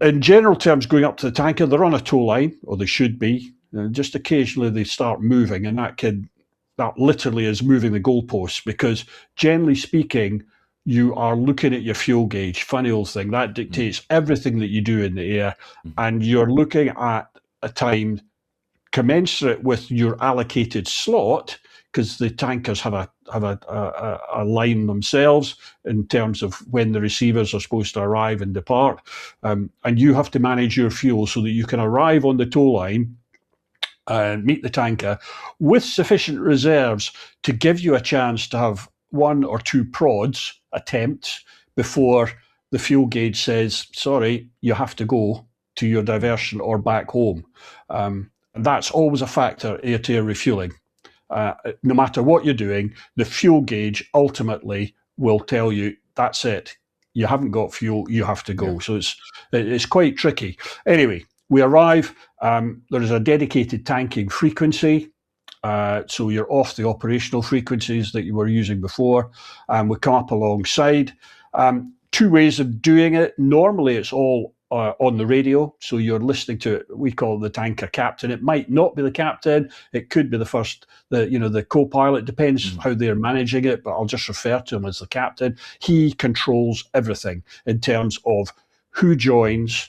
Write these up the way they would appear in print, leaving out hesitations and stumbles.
in general terms, going up to the tanker, they're on a tow line, or they should be. Just occasionally they start moving, and that literally is moving the goalposts, because generally speaking, you are looking at your fuel gauge. Funny old thing, that dictates everything that you do in the air, and you're looking at a time commensurate with your allocated slot, because the tankers have a line themselves in terms of when the receivers are supposed to arrive and depart, and you have to manage your fuel so that you can arrive on the tow line and meet the tanker with sufficient reserves to give you a chance to have one or two prods attempts before the fuel gauge says, sorry, you have to go to your diversion or back home. And that's always a factor, air-to-air refueling. No matter what you're doing, the fuel gauge ultimately will tell you, that's it. You haven't got fuel, you have to go. Yeah. So it's quite tricky. Anyway, we arrive. There is a dedicated tanking frequency. So you're off the operational frequencies that you were using before. We come up alongside. Two ways of doing it. Normally, it's all on the radio, so you're listening to it. We call the tanker captain. It might not be the captain. It could be the co-pilot. Depends how they're managing it, but I'll just refer to him as the captain. He controls everything in terms of who joins,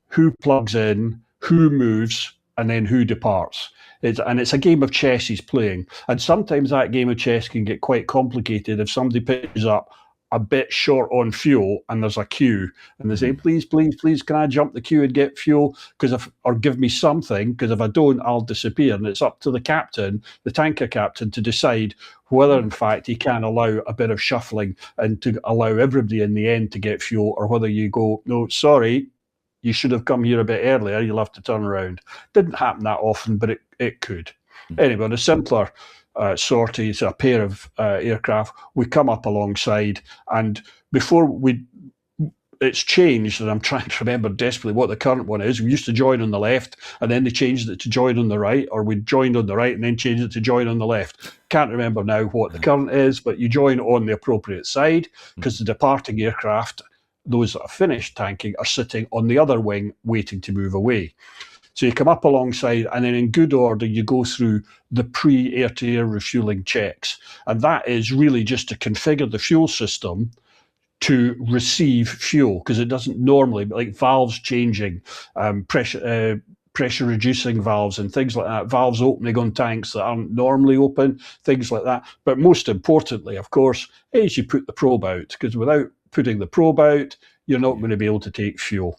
who plugs in, who moves, and then who departs. It's a game of chess he's playing. And sometimes that game of chess can get quite complicated if somebody pitches up a bit short on fuel and there's a queue and they say, please, can I jump the queue and get fuel? Or give me something, because if I don't, I'll disappear. And it's up to the captain, the tanker captain, to decide whether in fact he can allow a bit of shuffling and to allow everybody in the end to get fuel, or whether you go, no, sorry, you should have come here a bit earlier, you'll have to turn around. Didn't happen that often, but it could. Anyway, the simpler sortie is a pair of aircraft. We come up alongside, and before it's changed, and I'm trying to remember desperately what the current one is. We used to join on the left, and then they changed it to join on the right, or we joined on the right and then changed it to join on the left. Can't remember now what the current is, but you join on the appropriate side, because the departing aircraft, those that have finished tanking, are sitting on the other wing waiting to move away. So you come up alongside, and then in good order, you go through the pre-air-to-air refueling checks. And that is really just to configure the fuel system to receive fuel, because it doesn't normally, like valves changing, pressure reducing valves and things like that, valves opening on tanks that aren't normally open, things like that. But most importantly, of course, is you put the probe out, because without putting the probe out, you're not going to be able to take fuel.